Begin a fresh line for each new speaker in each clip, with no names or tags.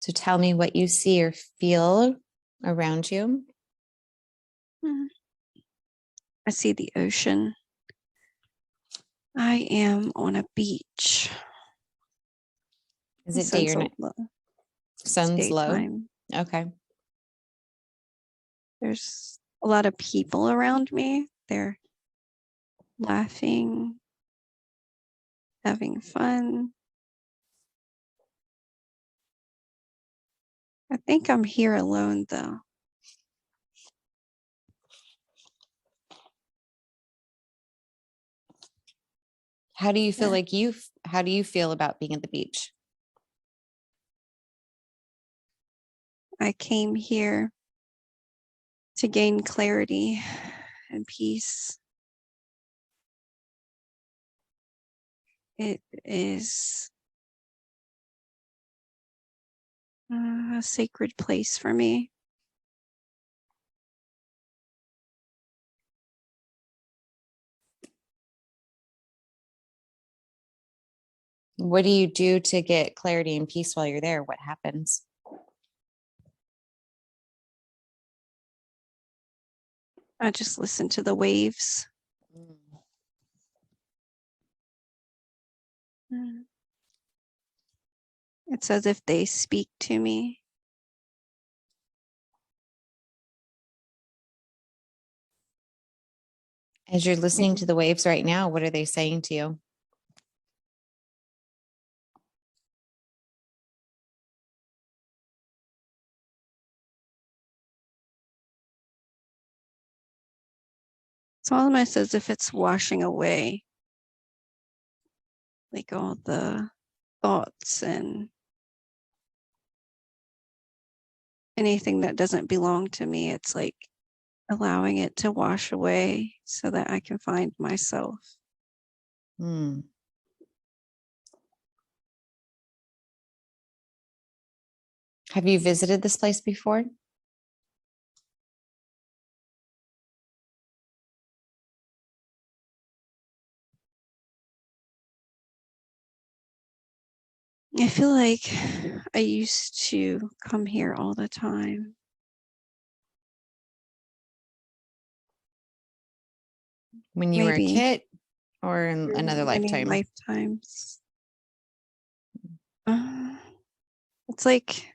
So tell me what you see or feel around you.
I see the ocean. I am on a beach.
Is it day or night? Sun's low.
Daytime.
Okay.
There's a lot of people around me. They're laughing, having fun. I think I'm here alone though.
How do you feel how do you feel about being at the beach?
I came here to gain clarity and peace. It is a sacred place for me.
What do you do to get clarity and peace while you're there? What happens?
I just listen to the waves. It's as if they speak to me.
As you're listening to the waves right now, what are they saying to you?
It's almost as if it's washing away like all the thoughts and anything that doesn't belong to me. It's like allowing it to wash away so that I can find myself.
Have you visited this place before?
I feel like I used to come here all the time.
When you were a
Maybe
kid or in another
many
lifetime?
lifetimes. It's like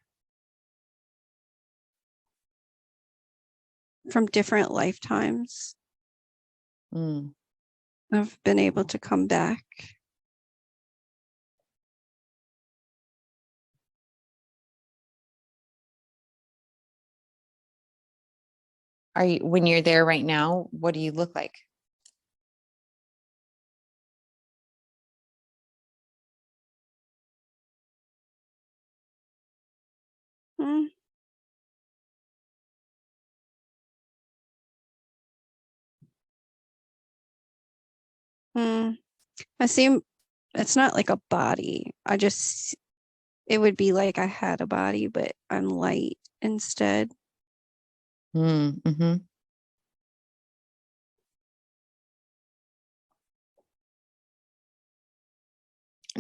from different lifetimes. I've been able to come back.
When you're there right now, what do you look like?
I see it's not like a body. It would be like I had a body, but I'm light instead.
Mm-hmm.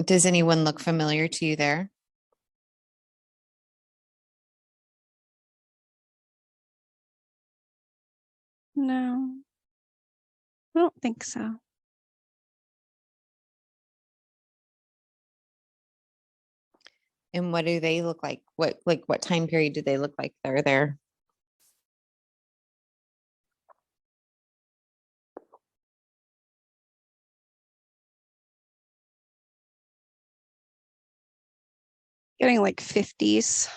Does anyone look familiar to you there?
No, I don't think so.
And what do they look like? What time period do they look like they're there?
Getting like 50s.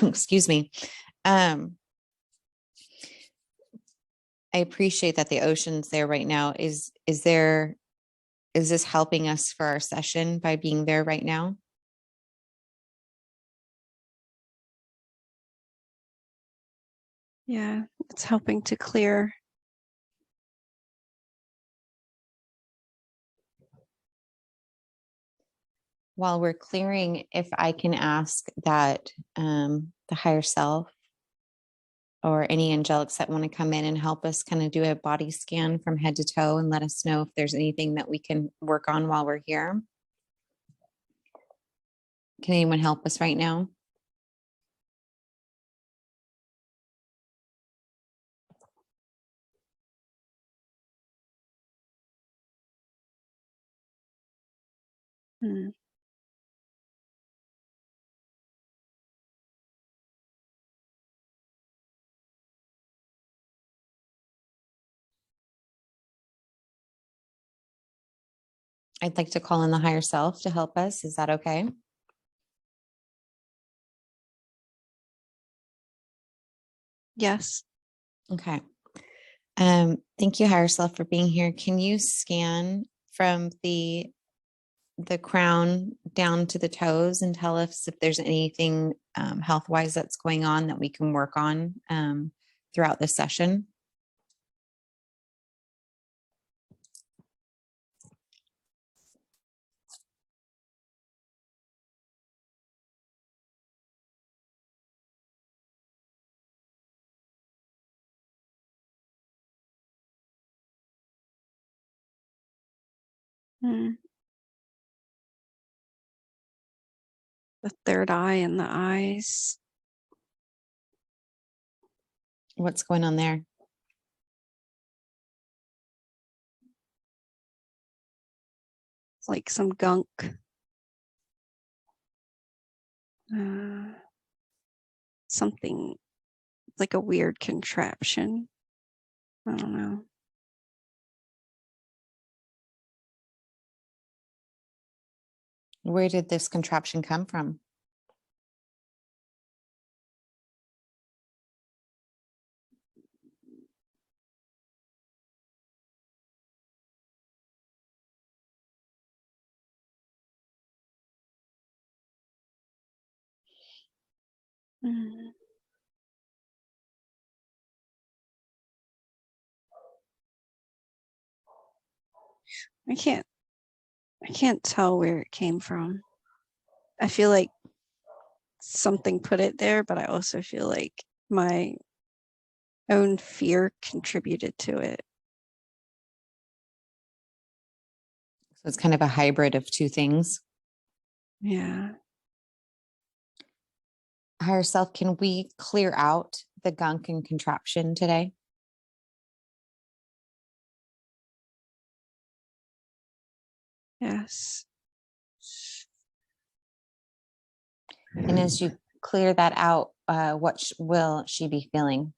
Excuse me. I appreciate that the ocean's there right now. Is this helping us for our session by being there right now?
Yeah, it's helping to clear.
while we're clearing, if I can ask that the higher self or any angelics that want to come in and help us kind of do a body scan from head to toe and let us know if there's anything that we can work on while we're here. Can anyone help us right now?
Hmm.
I'd like to call in the higher self to help us. Is that okay?
Yes.
Okay. Thank you, higher self, for being here. Can you scan from the crown down to the toes and tell us if there's anything health wise that's going on that we can work on throughout the session?
Hmm. The third eye and the eyes.
What's going on there?
It's like some gunk. Uh, something like a weird contraption. I don't know.
Where did this contraption come from?
Mm. I can't tell where it came from. I feel like something put it there, but I also feel like my own fear contributed to it.
So it's kind of a hybrid of two things.
Yeah.
Higher self, can we clear out the gunk and contraption today?
Yes.
And as you clear that out, what will she be feeling?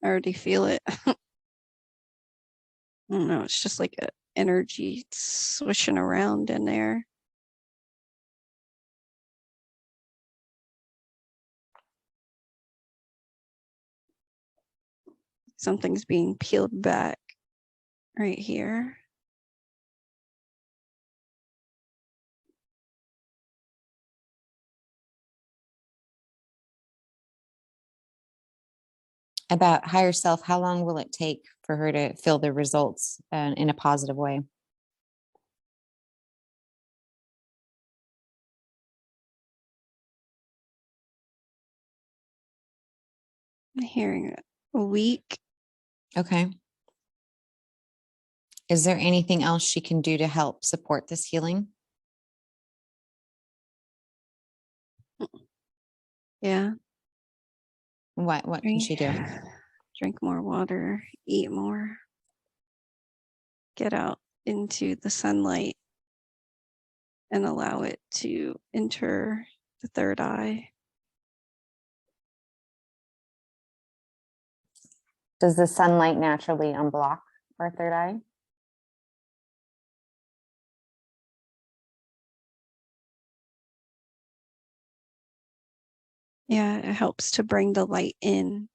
I already feel it. I don't know. It's just like a energy swishing around in there. Something's being peeled back right here.
About higher self, how long will it take for her to feel the results in a positive way?
I'm hearing a week.
Okay. Is there anything else she can do to help support this healing?
Yeah.
What can she do?
Drink more water, eat more, get out into the sunlight and allow it to enter the third eye.
Does the sunlight naturally unblock our third eye?
Yeah, it helps to bring the light in.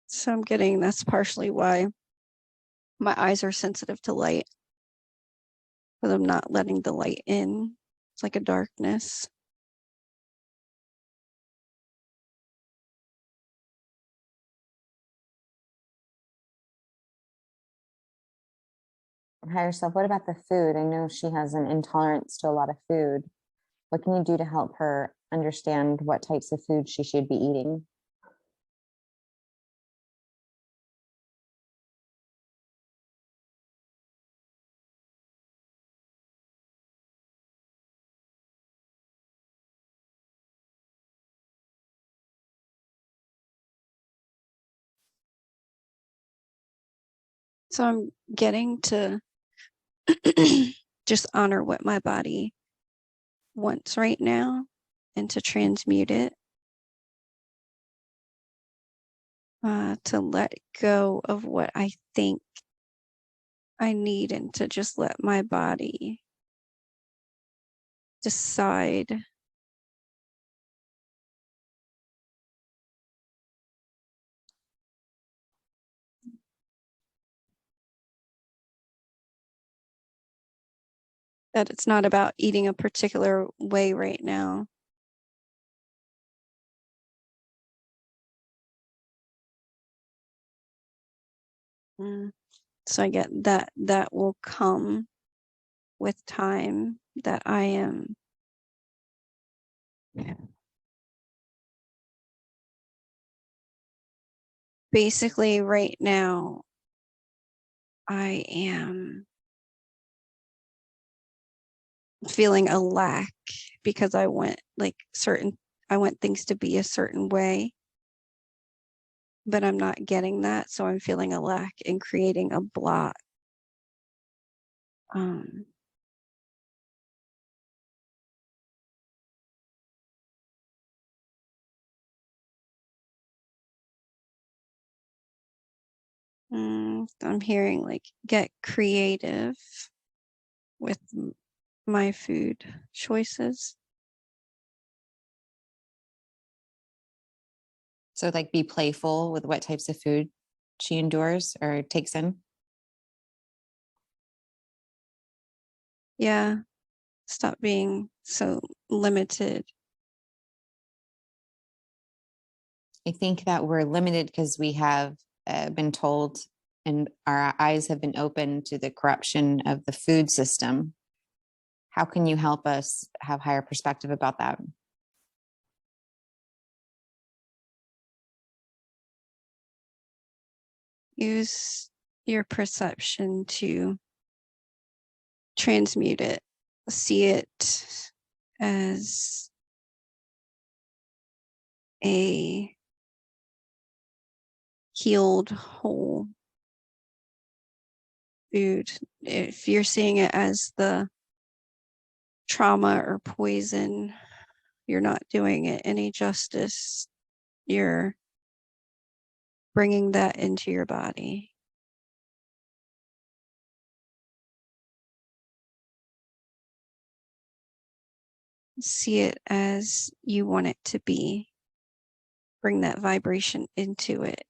So I'm getting that's partially why my eyes are sensitive to light. because I'm not letting the light in. It's like a darkness.
Higher self, what about the food? I know she has an intolerance to a lot of food. What can you do to help her understand what types of food she should be eating?
So I'm getting to just honor what my body wants right now and to transmute it, to let go of what I think I need and to just let my body decide. That it's not about eating a particular way right now. So I get that will come with time, that I am basically right now, I am feeling a lack because I want things to be a certain way, but I'm not getting that. So I'm feeling a lack and creating a block. I'm hearing like get creative with my food choices.
So, like, be playful with what types of food she endures or takes in.
Yeah, stop being so limited.
I think that we're limited because we have been told and our eyes have been open to the corruption of the food system. How can you help us have higher perspective about that?
Use your perception to transmute it. See it as a healed whole food. If you're seeing it as the trauma or poison, you're not doing it any justice. You're bringing that into your body. See it as you want it to be. Bring that vibration into it,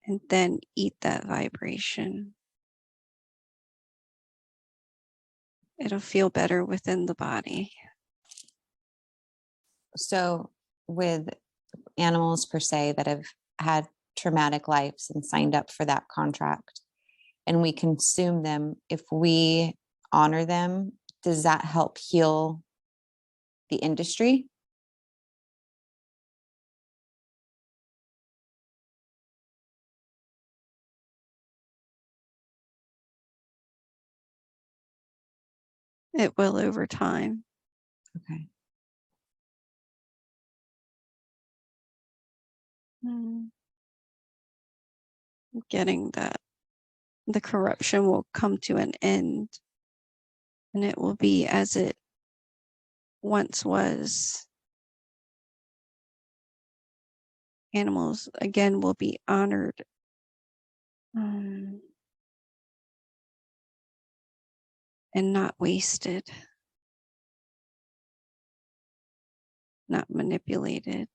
and then eat that vibration. It'll feel better within the body.
So, with animals per se that have had traumatic lives and signed up for that contract, and we consume them, if we honor them, does that help heal the industry?
It will over time.
Okay.
Getting that the corruption will come to an end, and it will be as it once was. Animals again will be honored. And not wasted, not manipulated.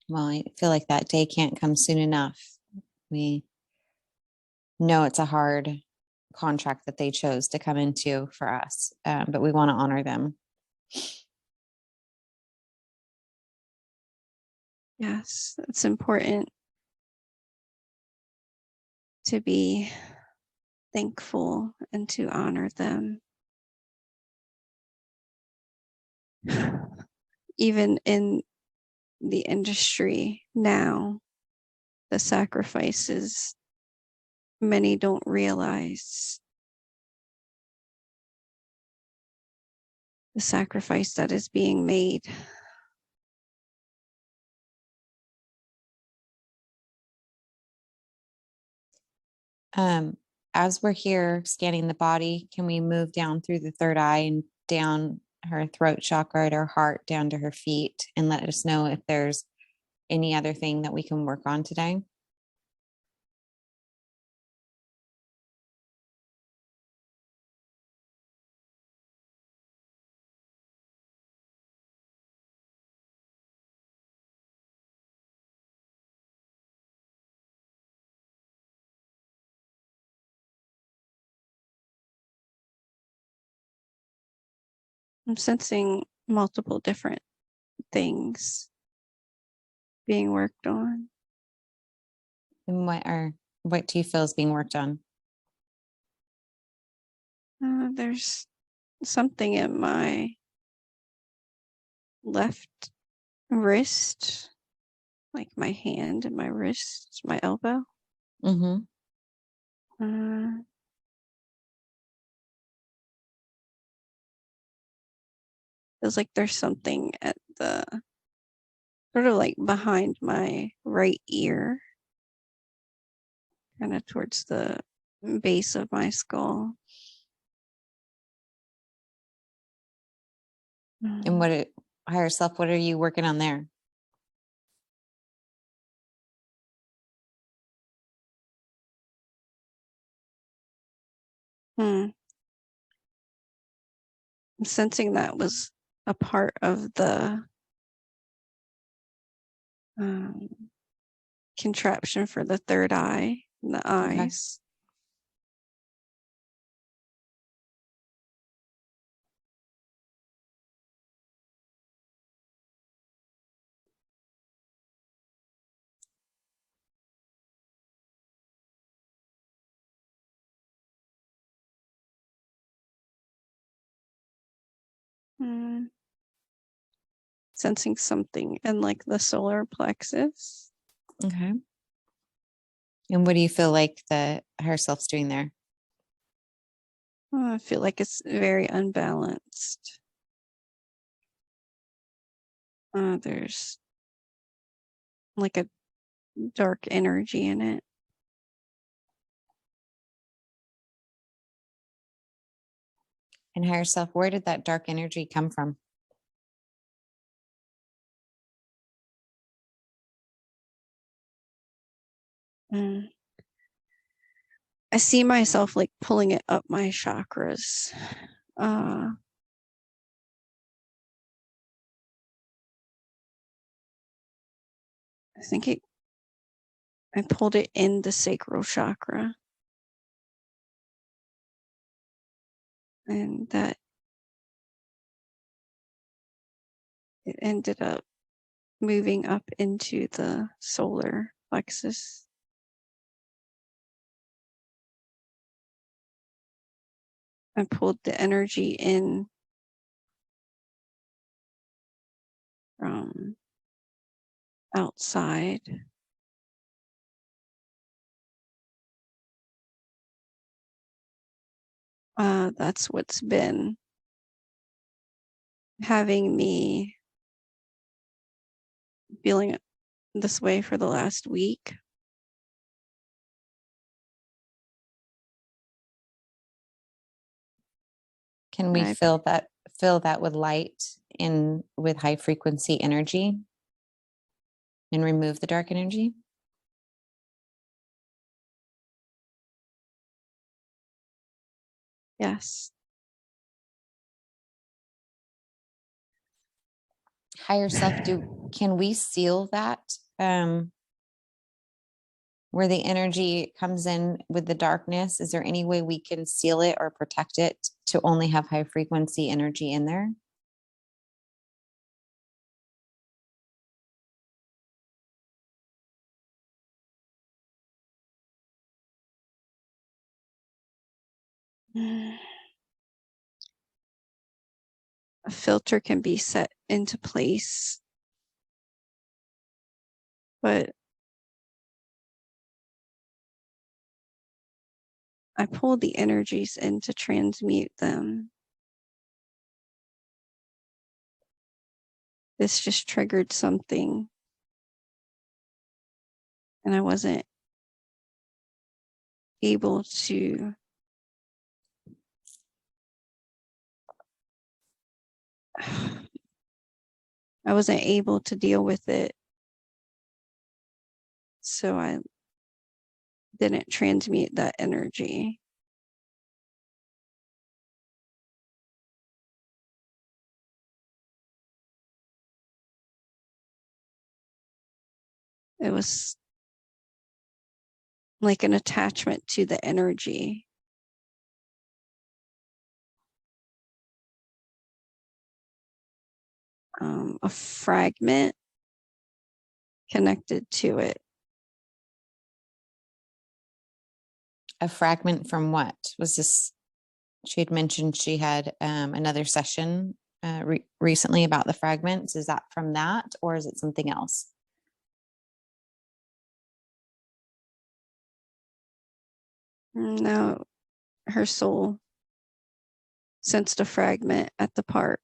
Well, I feel like that day can't come soon enough. We know it's a hard contract that they chose to come into for us, but we want to honor them.
Yes, it's important to be thankful and to honor them. Even in the industry now, the sacrifices many don't realize, the sacrifice that is being made.
As we're here scanning the body, can we move down through the third eye and down her throat chakra, her heart, down to her feet, and let us know if there's any other thing that we can work on today?
I'm sensing multiple different things being worked on.
And what do you feel is being worked on?
There's something in my left wrist, like my hand and my wrist, my elbow.
Mm-hmm.
Feels like there's something at the sort of like behind my right ear, kind of towards the base of my skull.
And higher self, what are you working on there?
I'm sensing that was a part of the um, contraption for the third eye and the
Okay.
eyes. Mm, Sensing something in like the solar plexus.
Okay. And what do you feel like the higher self's doing there?
I feel like it's very unbalanced. There's like a dark energy in it.
And higher self, where did that dark energy come from?
Mm. I see myself like pulling it up my chakras. I think I pulled it in the sacral chakra. And that it ended up moving up into the solar plexus. I pulled the energy in from outside. That's what's been having me feeling this way for the last week.
Can we fill that with light with high frequency energy and remove the dark energy?
Yes.
higher self, can we seal that? Where the energy comes in with the darkness, is there any way we can seal it or protect it to only have high frequency energy in there?
A filter can be set into place, but I pulled the energies in to transmute them. This just triggered something, and I wasn't able to deal with it. So I didn't transmute that energy. It was like an attachment to the energy. A fragment connected to it.
A fragment from what? Was this, she had mentioned she had another session recently about the fragments. Is that from that, or is it something else?
No, her soul sensed a fragment at the park.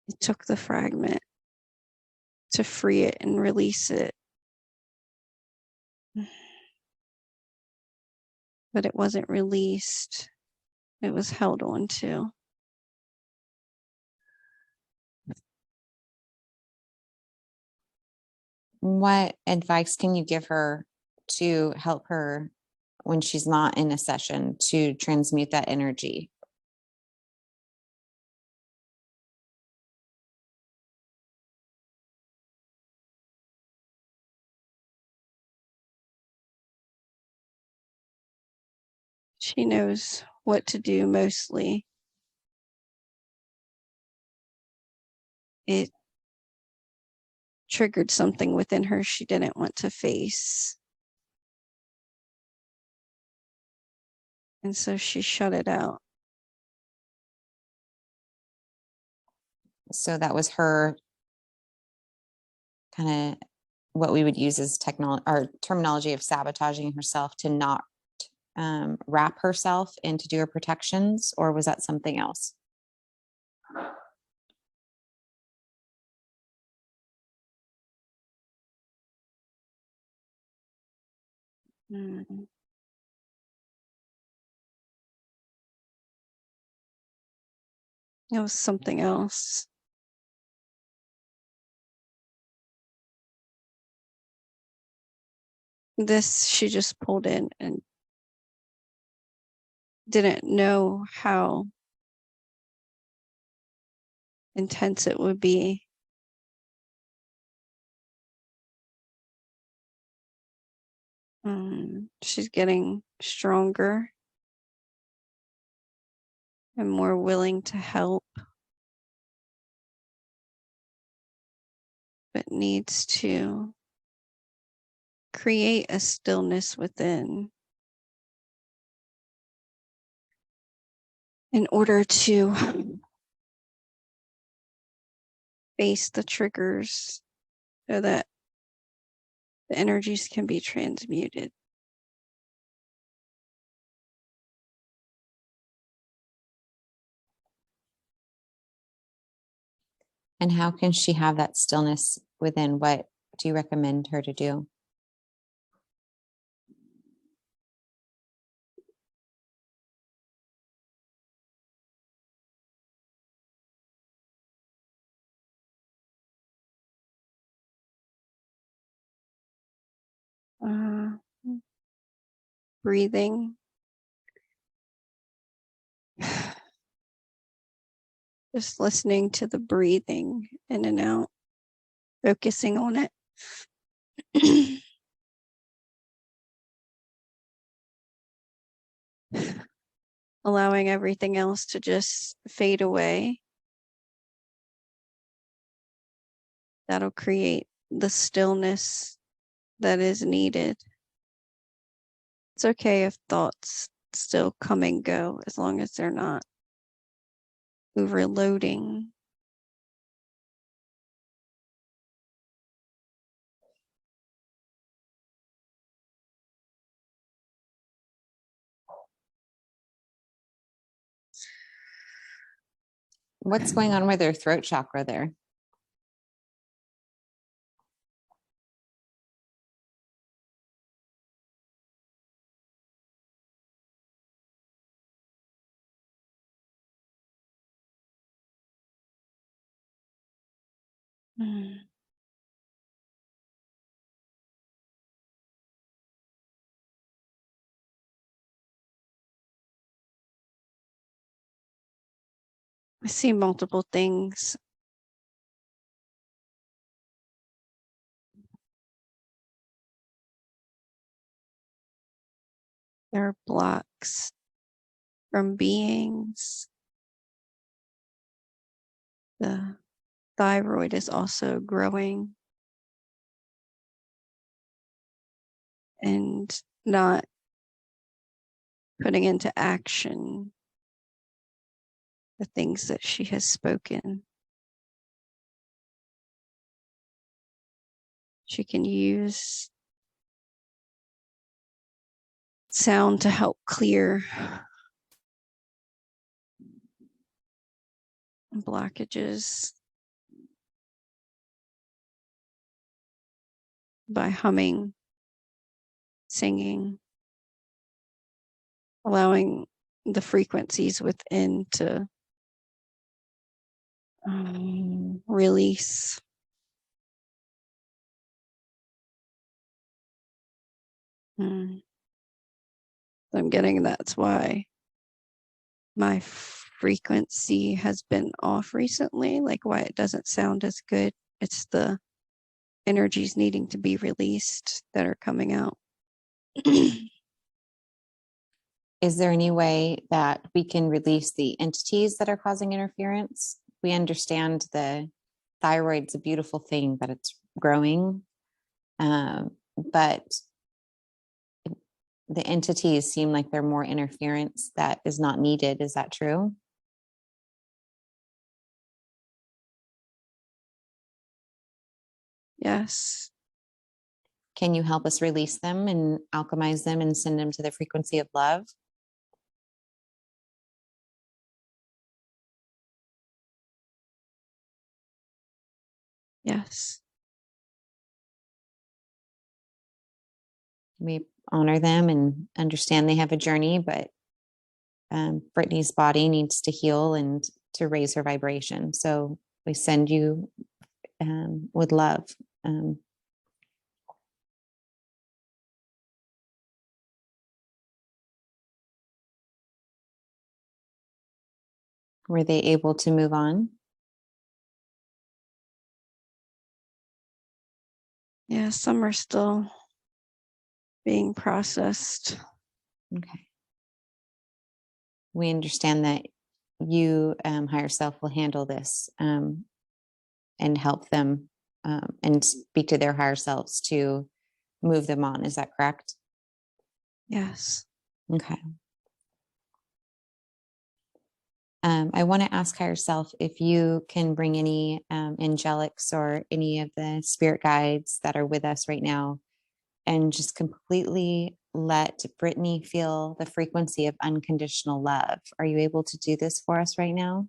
It took the fragment to free it and release it. But it wasn't released. It was held on to.
What advice can you give her to help her when she's not in a session to transmute that energy?
She knows what to do mostly. It triggered something within her she didn't want to face. And so she shut it out.
So that was her kind of what we would use as technology or terminology of sabotaging herself to not wrap herself in to do her protections, or was that something else?
Mm. It was something else. This she just pulled in and didn't know how intense it would be. She's getting stronger and more willing to help, but needs to create a stillness within in order to face the triggers so that the energies can be transmuted.
And how can she have that stillness within? What do you recommend her to do?
Breathing. Just listening to the breathing in and out, focusing on it. Allowing everything else to just fade away. That'll create the stillness that is needed. It's okay if thoughts still come and go as long as they're not overloading.
What's going on with their throat chakra there?
Mm. I see multiple things. There are blocks from beings. The thyroid is also growing and not putting into action the things that she has spoken. She can use sound to help clear blockages by humming, singing, allowing the frequencies within to release. I'm getting that's why my frequency has been off recently, like why it doesn't sound as good. It's the energies needing to be released that are coming out.
Is there any way that we can release the entities that are causing interference? We understand the thyroid's a beautiful thing, but it's growing. But the entities seem like they're more interference that is not needed. Is that true?
Yes.
Can you help us release them and alchemize them and send them to the frequency of love?
Yes.
We honor them and understand they have a journey, but Brittany's body needs to heal and to raise her vibration. So we send you with love. Were they able to move on?
Yeah, some are still being processed.
Okay. We understand that you, higher self, will handle this and help them and speak to their higher selves to move them on. Is that correct?
Yes.
Okay. I want to ask higher self if you can bring any angelics or any of the spirit guides that are with us right now and just completely let Brittany feel the frequency of unconditional love. Are you able to do this for us right now?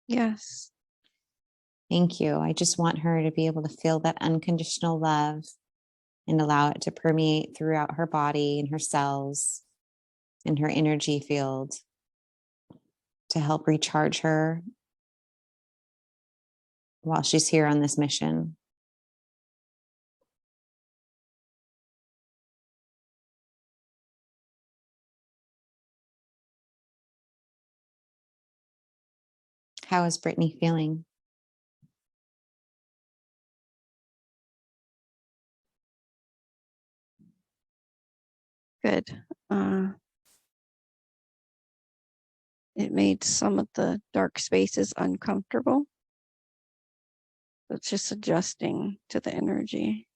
Yes.
Thank you. I just want her to be able to feel that unconditional love and allow it to permeate throughout her body and her cells and her energy field to help recharge her while she's here on this mission. How is Brittany feeling?
Good. It made some of the dark spaces uncomfortable. It's just adjusting to the energy.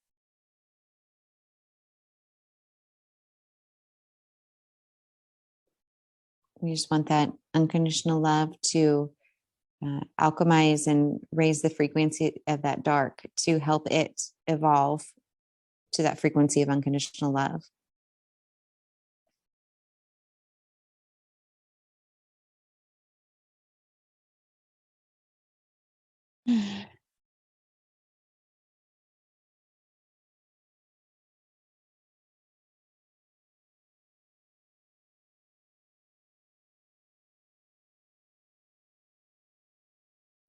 We just want that unconditional love to alchemize and raise the frequency of that dark to help it evolve to that frequency of unconditional love.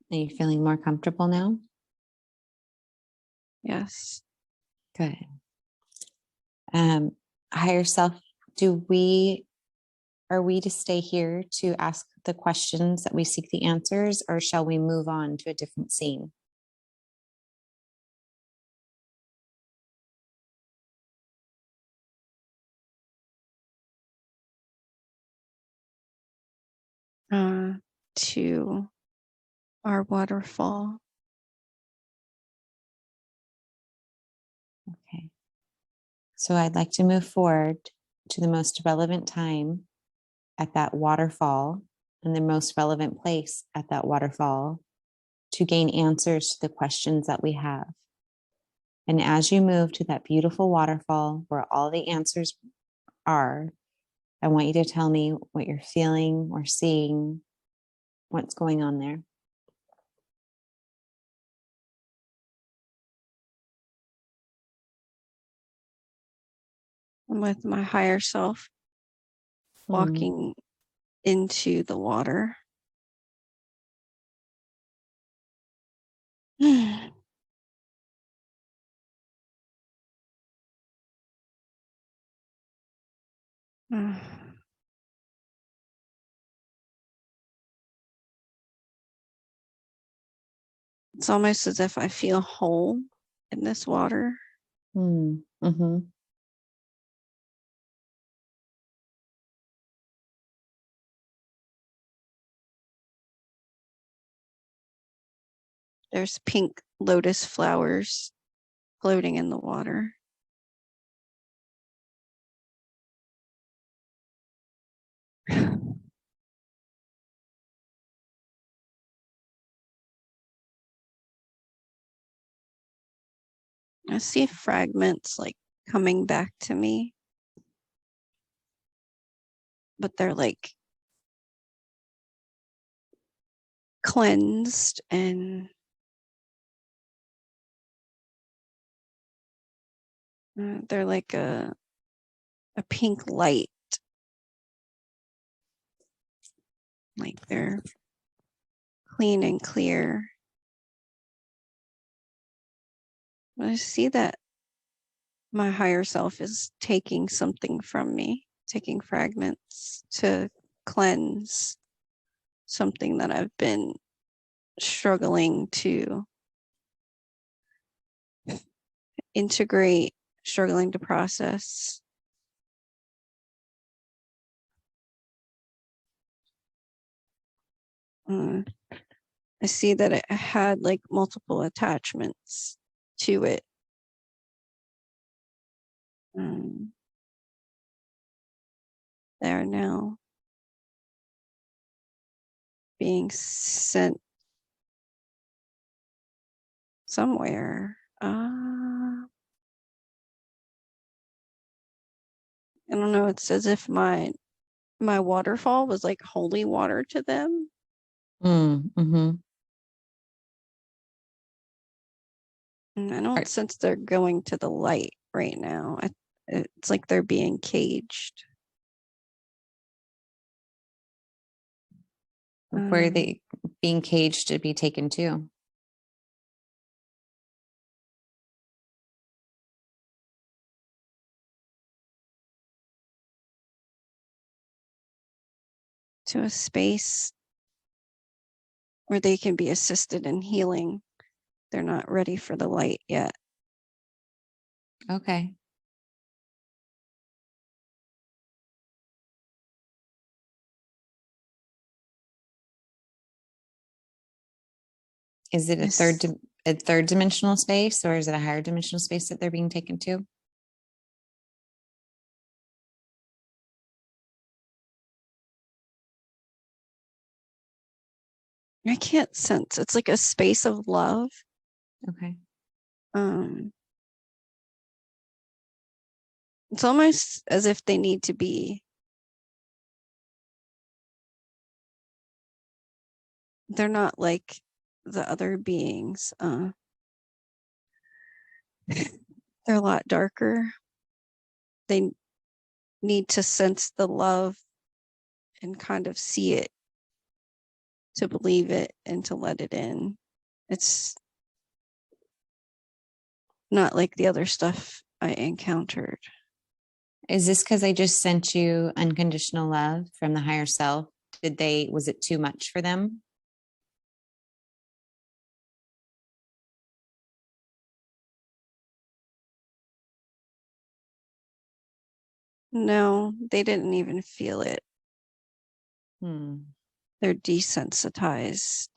Are you feeling more comfortable now?
Yes.
Good. Higher self, are we to stay here to ask the questions that we seek the answers, or shall we move on to a different scene?
To our waterfall.
Okay. So I'd like to move forward to the most relevant time at that waterfall and the most relevant place at that waterfall to gain answers to the questions that we have. And as you move to that beautiful waterfall where all the answers are, I want you to tell me what you're feeling or seeing, what's going on there.
I'm with my higher self walking into the water. It's almost as if I feel whole in this water.
Mm-hmm.
There's pink lotus flowers floating in the water. I see fragments like coming back to me, but they're like cleansed and they're like a pink light. Like they're clean and clear. But I see that my higher self is taking something from me, taking fragments to cleanse something that I've been struggling to integrate, struggling to process. I see that it had like multiple attachments to it. They're now being sent somewhere. I don't know. It's as if my waterfall was like holy water to them.
Mm-hmm.
And I don't sense they're going to the light right now. It's like they're being caged.
Where are they being caged to be taken to?
To a space Or they can be assisted in healing. They're not ready for the light yet.
Okay. Is it a third dimensional space, or is it a higher dimensional space that they're being taken to?
I can't sense. It's like a space of love.
Okay.
It's almost as if they need to be. They're not like the other beings. They're a lot darker. They need to sense the love and kind of see it to believe it and to let it in. It's not like the other stuff I encountered.
Is this because I just sent you unconditional love from the higher self? Was it too much for them?
No, they didn't even feel it.
Hmm.
They're desensitized.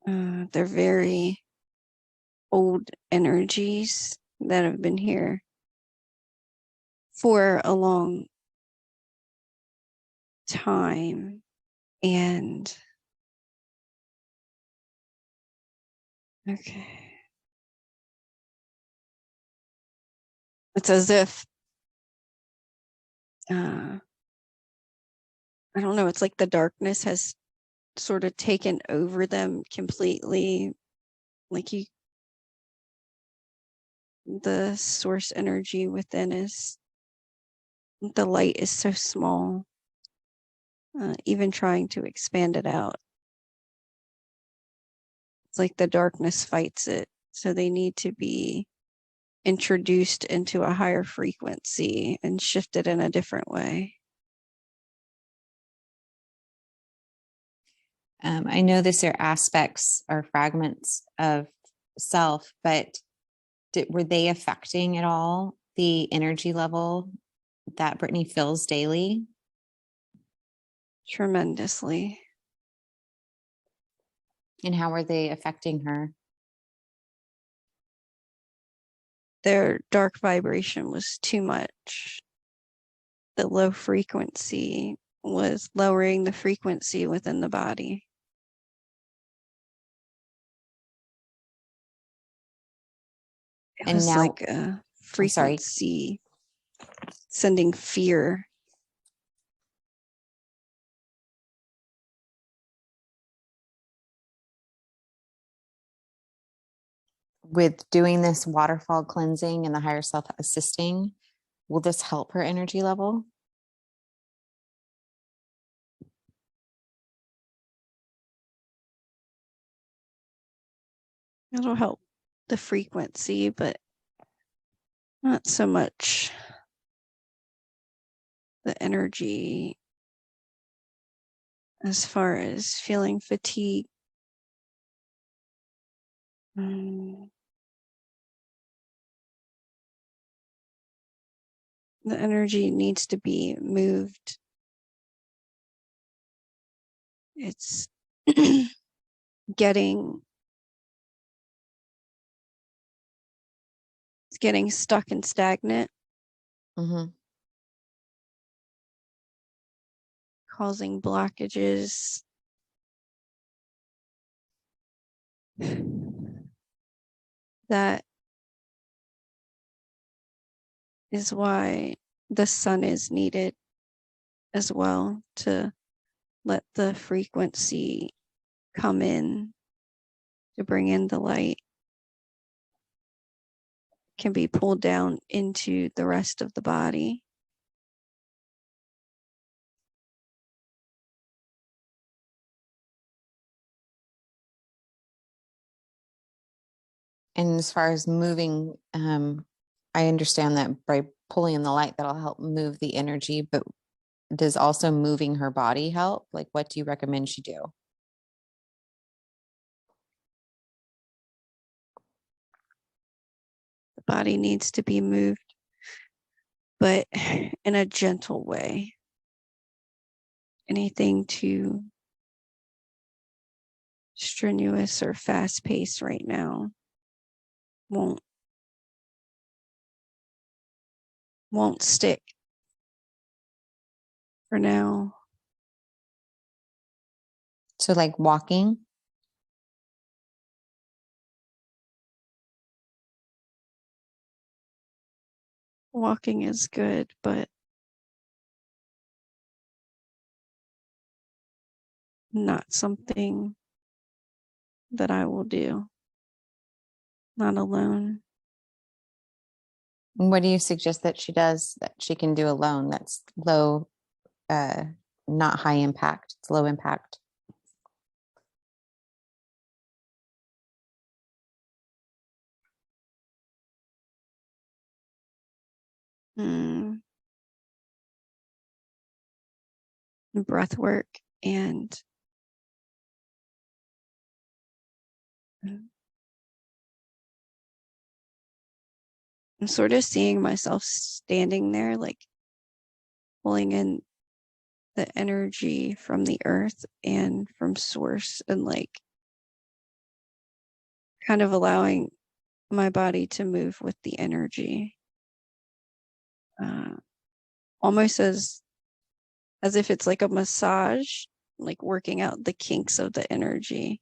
They're very old energies that have been here for a long time. And okay. It's as if I don't know, it's like the darkness has sort of taken over them completely. Like the source energy within is, the light is so small, even trying to expand it out. It's like the darkness fights it. So they need to be introduced into a higher frequency and shifted in a different way.
I know these are aspects or fragments of self, but were they affecting at all the energy level that Brittany feels daily?
Tremendously.
And how are they affecting her?
Their dark vibration was too much. The low frequency was lowering the frequency within the body. It
And
was
now,
like a
I'm sorry.
frequency sending fear.
With doing this waterfall cleansing and the higher self assisting, will this help her energy level?
It'll help the frequency, but not so much the energy as far as feeling fatigue. The energy needs to be moved. It's getting stuck and stagnant, causing blockages. That is why the sun is needed as well, to let the frequency come in, to bring in the light. Can be pulled down into the rest of the body.
And as far as moving, I understand that by pulling in the light, that'll help move the energy, but does also moving her body help? Like, what do you recommend she do?
The body needs to be moved, but in a gentle way. Anything too strenuous or fast paced right now won't stick for now.
So like walking?
Walking is good, but not something that I will do. Not alone.
What do you suggest that she does that she can do alone that's low, not high impact, it's low impact?
Breath work and I'm sort of seeing myself standing there, like pulling in the energy from the earth and from source, and like kind of allowing my body to move with the energy, almost as if it's like a massage, like working out the kinks of the energy.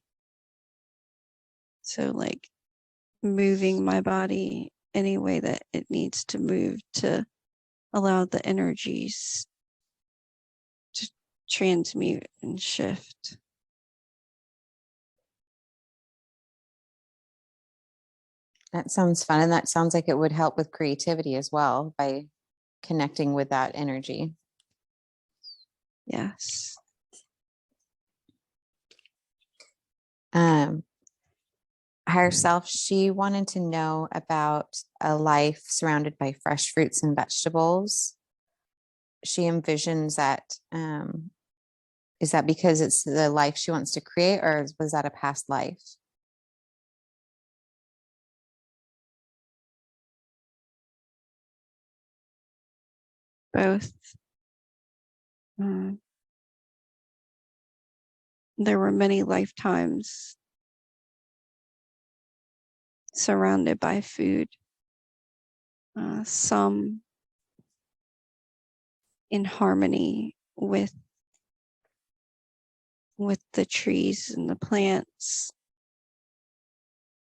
So like moving my body any way that it needs to move to allow the energies to transmute and shift.
That sounds fun. And that sounds like it would help with creativity as well by connecting with that energy.
Yes.
Higher self, she wanted to know about a life surrounded by fresh fruits and vegetables. She envisions that, is that because it's the life she wants to create, or was that a past life?
Both. There were many lifetimes surrounded by food, some in harmony with the trees and the plants,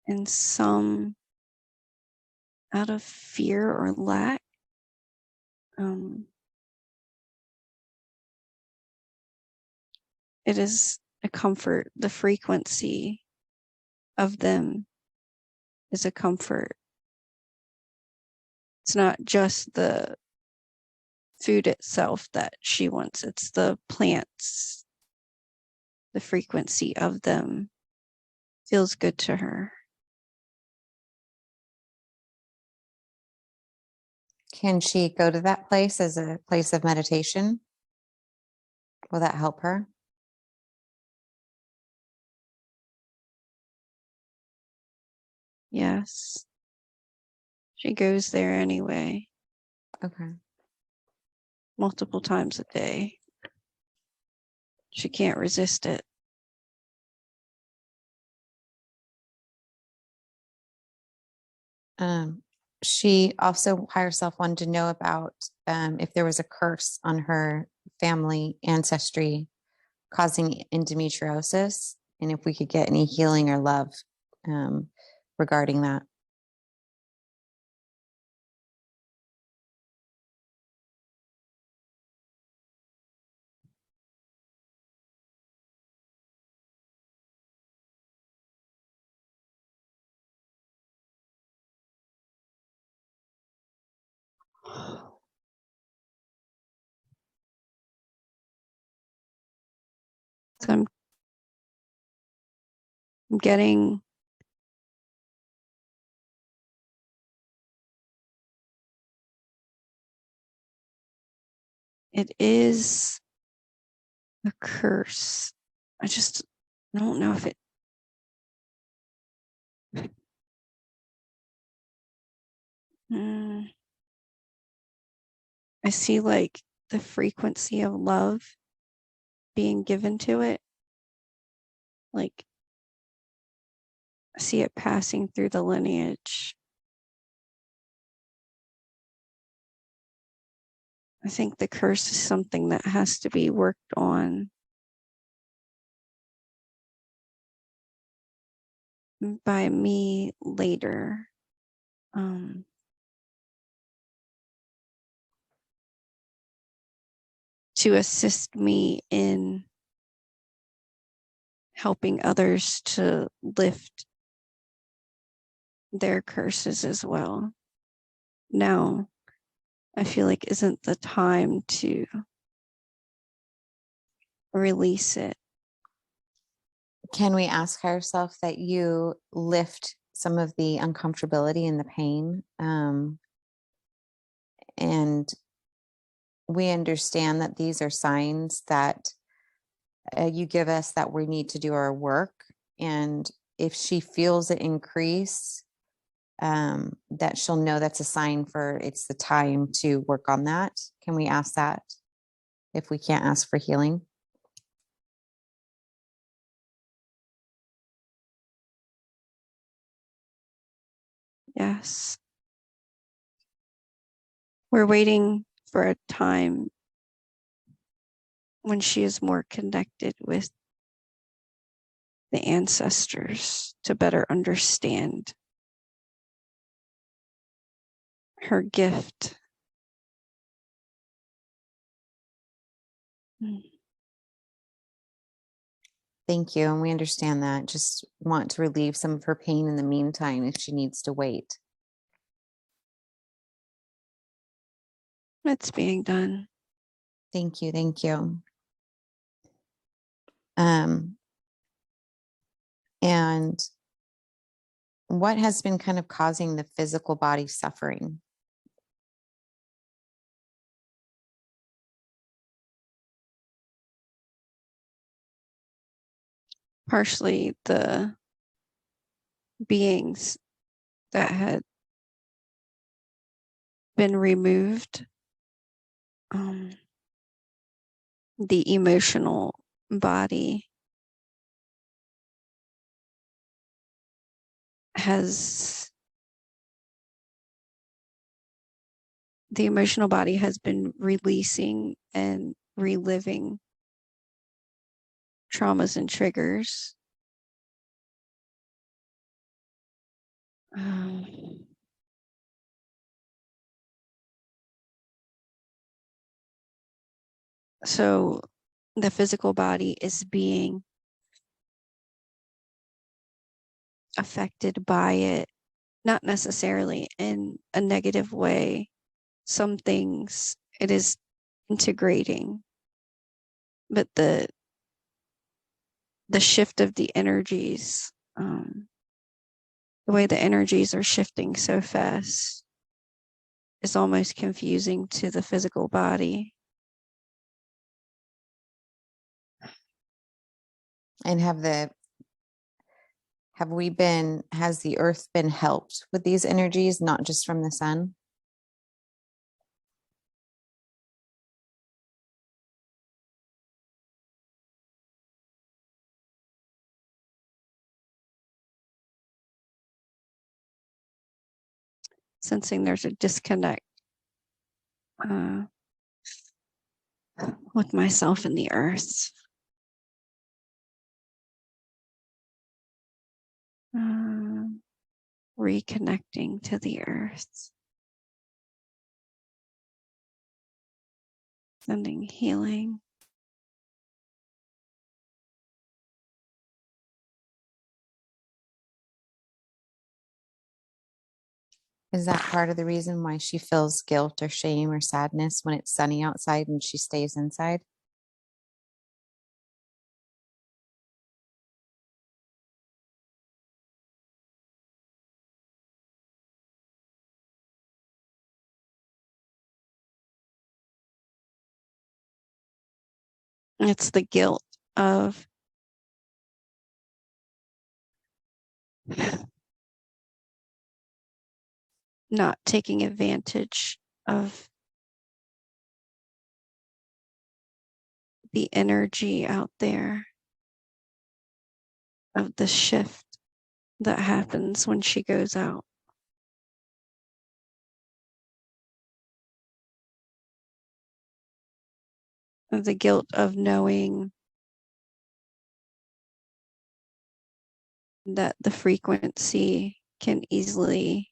and some out of fear or lack. It is a comfort. The frequency of them is a comfort. It's not just the food itself that she wants, it's the plants. The frequency of them feels good to her.
Can she go to that place as a place of meditation? Will that help her?
Yes. She goes there anyway,
Okay.
multiple times a day. She can't resist it.
She also, higher self, wanted to know about if there was a curse on her family ancestry causing endometriosis, and if we could get any healing or love regarding that.
So I'm getting It is a curse. I don't know if it. Mm, I see like the frequency of love being given to it. Like I see it passing through the lineage. I think the curse is something that has to be worked on by me later. To assist me in helping others to lift their curses as well. Now, I feel like isn't the time to release it.
Can we ask ourselves that you lift some of the uncomfortability and the pain? And we understand that these are signs that you give us that we need to do our work. And if she feels it increase, that she'll know that's a sign for it's the time to work on that. Can we ask that if we can't ask for healing?
Yes. We're waiting for a time when she is more connected with the ancestors to better understand her gift.
Thank you. And we understand that. Just want to relieve some of her pain in the meantime if she needs to wait.
It's being done.
Thank you. Thank you. And what has been kind of causing the physical body suffering?
Partially the beings that had been removed, the emotional body has been releasing and reliving traumas and triggers. So the physical body is being affected by it, not necessarily in a negative way. Some things it is integrating, but the shift of the energies, the way the energies are shifting so fast is almost confusing to the physical body.
And has the earth been helped with these energies, not just from the sun?
Sensing there's a disconnect with myself and the earth. Reconnecting to the earth. Sending healing.
Is that part of the reason why she feels guilt or shame or sadness when it's sunny outside and she stays inside?
It's the guilt of not taking advantage of the energy out there, of the shift that happens when she goes out. Of the guilt of knowing that the frequency can easily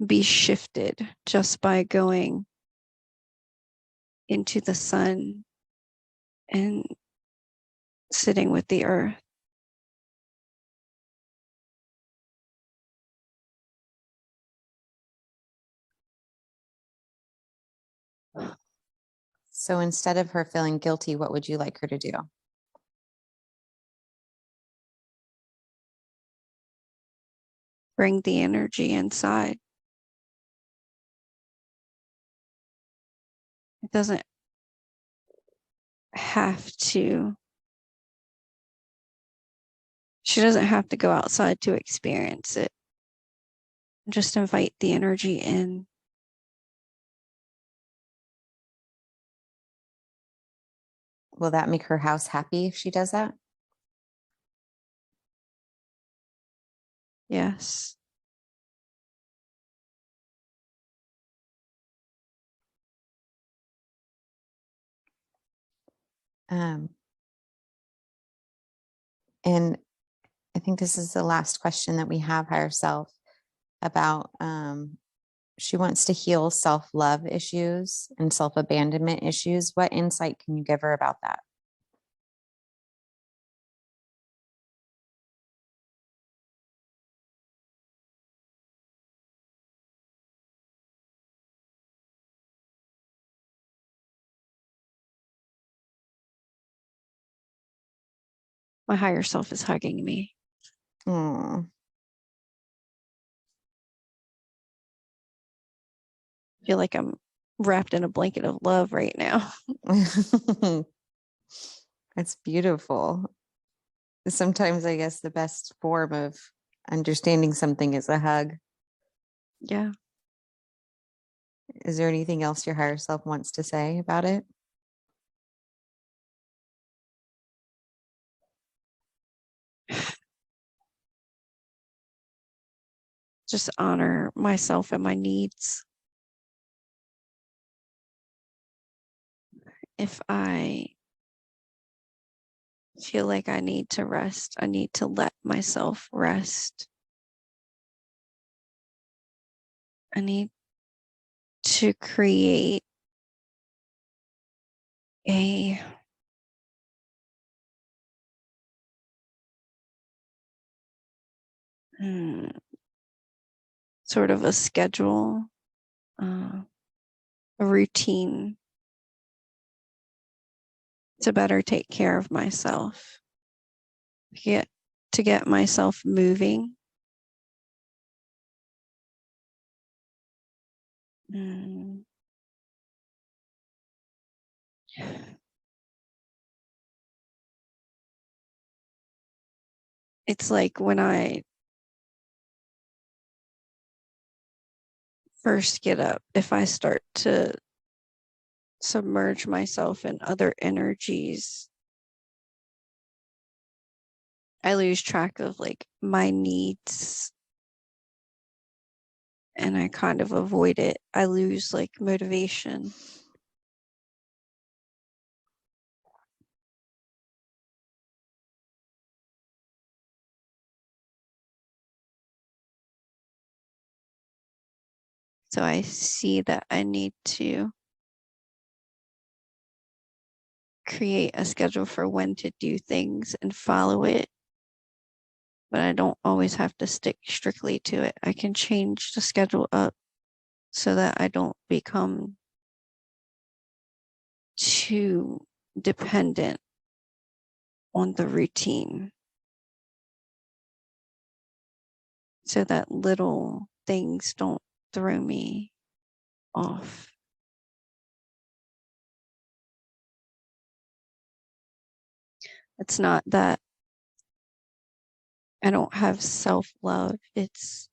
be shifted just by going into the sun and sitting with the earth.
So instead of her feeling guilty, what would you like her to do?
Bring the energy inside. It doesn't have to, she doesn't have to go outside to experience it. Just invite the energy in.
Will that make her house happy if she does that?
Yes.
Um, and I think this is the last question that we have higher self about. She wants to heal self-love issues and self-abandonment issues. What insight can you give her about that?
My higher self is hugging me.
Oh,
I feel like I'm wrapped in a blanket of love right now.
that's beautiful. Sometimes I guess the best form of understanding something is a hug.
Yeah.
Is there anything else your higher self wants to say about it?
Just honor myself and my needs. If I feel like I need to rest, I need to let myself rest. I need to create a sort of a schedule, a routine to better take care of myself, to get myself moving. It's like when I first get up, if I start to submerge myself in other energies, I lose track of like my needs and I kind of avoid it. I lose like motivation. So I see that I need to create a schedule for when to do things and follow it. But I don't always have to stick strictly to it. I can change the schedule up so that I don't become too dependent on the routine, so that little things don't throw me off. It's not that I don't have self-love. It's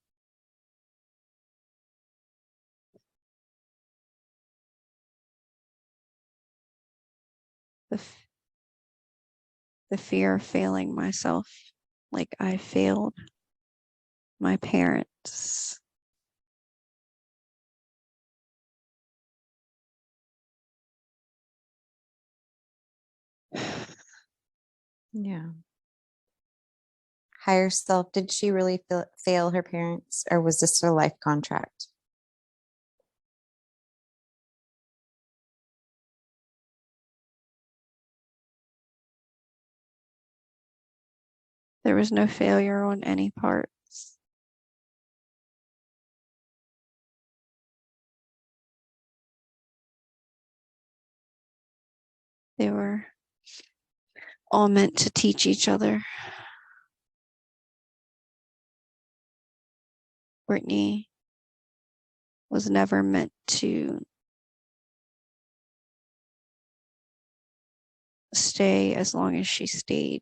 the fear of failing myself, like I failed my parents.
Yeah. Higher self, did she really fail her parents, or was this a life contract?
There was no failure on any parts. They were all meant to teach each other. Brittany was never meant to stay as long as she stayed.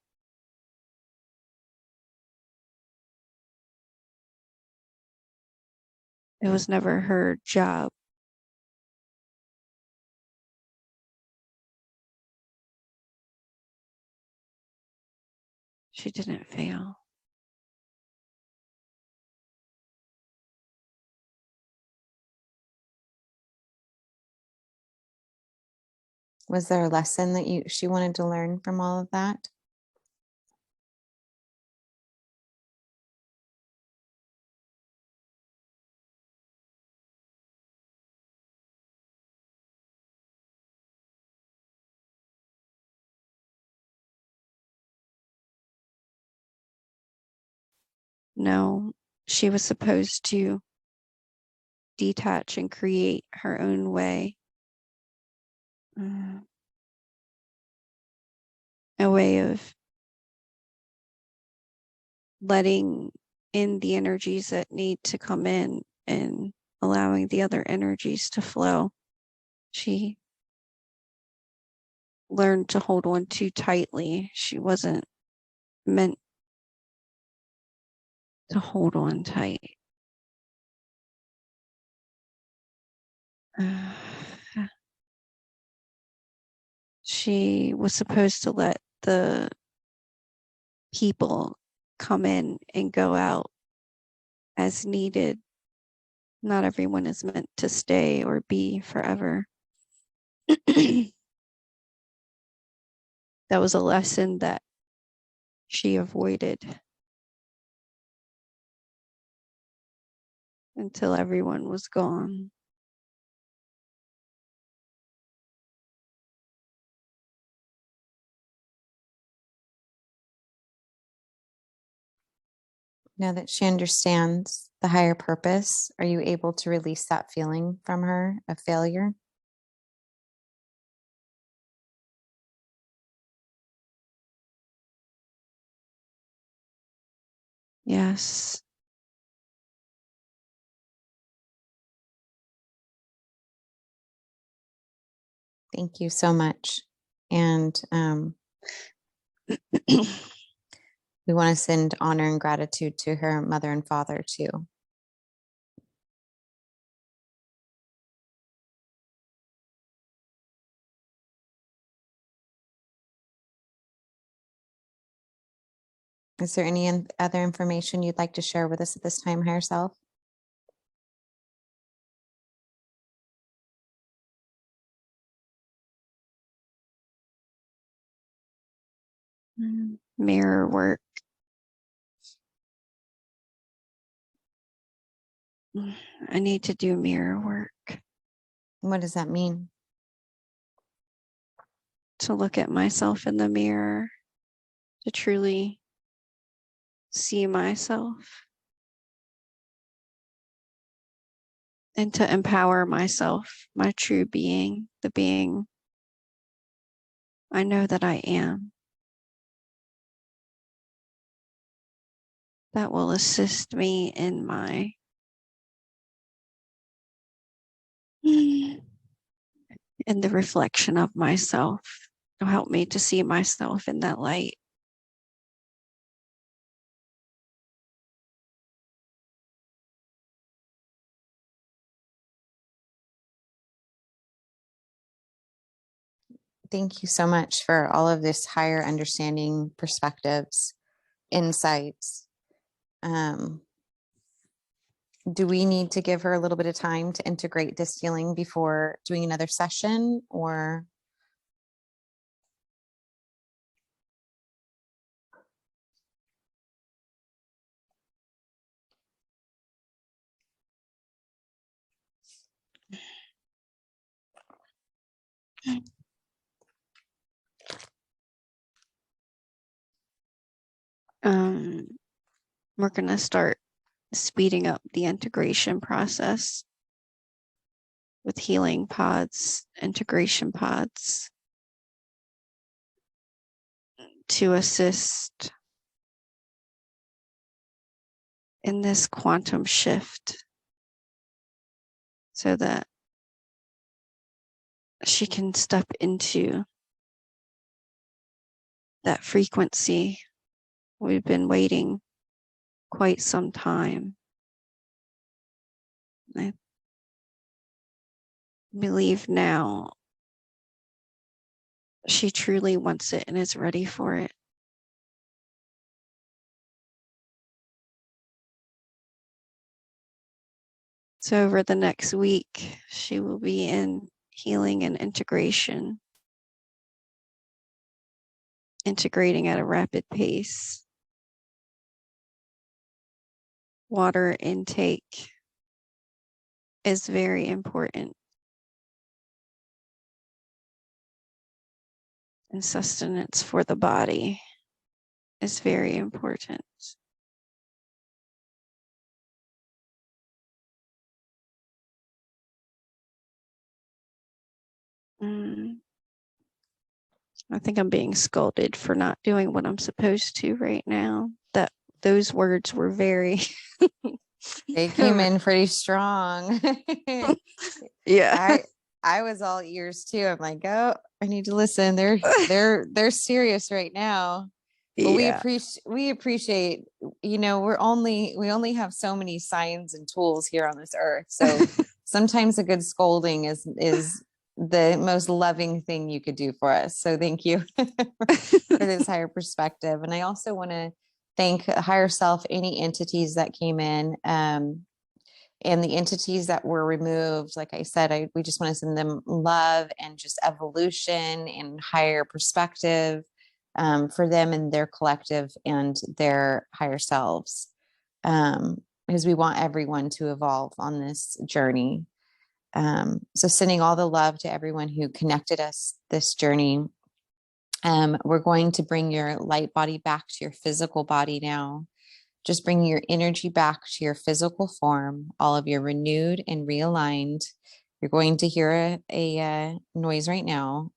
It was never her job. She didn't fail.
Was there a lesson that she wanted to learn from all of that?
No, she was supposed to detach and create her own way. A way of letting in the energies that need to come in and allowing the other energies to flow. She learned to hold on too tightly. She wasn't meant to hold on tight. She was supposed to let the people come in and go out as needed. Not everyone is meant to stay or be forever. That was a lesson that she avoided until everyone was gone.
Now that she understands the higher purpose, are you able to release that feeling from her of failure?
Yes.
Thank you so much. And we want to send honor and gratitude to her mother and father too. Is there any other information you'd like to share with us at this time, higher self?
Mirror work. I need to do mirror work.
What does that mean?
To look at myself in the mirror, to truly see myself, and to empower myself, my true being, the being I know that I am. That will assist me in my in the reflection of myself. It'll help me to see myself in that light.
Thank you so much for all of this higher understanding, perspectives, insights. Do we need to give her a little bit of time to integrate this healing before doing another session, or?
We're going to start speeding up the integration process with healing pods, integration pods to assist in this quantum shift so that she can step into that frequency. We've been waiting quite some time. I believe now she truly wants it and is ready for it. So over the next week, she will be in healing and integration, integrating at a rapid pace. Water intake is very important, and sustenance for the body is very important. I think I'm being scolded for not doing what I'm supposed to right now. Those words were very
They came in pretty strong.
yeah.
I was all ears too. I'm like, oh, I need to listen. They're serious right now. But
Yeah.
we appreciate, we only have so many signs and tools here on this earth. So sometimes a good scolding is the most loving thing you could do for us. So thank you for this higher perspective. And I also want to thank higher self, any entities that came in, and the entities that were removed. Like I said, we just want to send them love and just evolution and higher perspective for them and their collective and their higher selves, because we want everyone to evolve on this journey. So sending all the love to everyone who connected us this journey. We're going to bring your light body back to your physical body now. Just bring your energy back to your physical form, all of your renewed and realigned. You're going to hear a noise right now.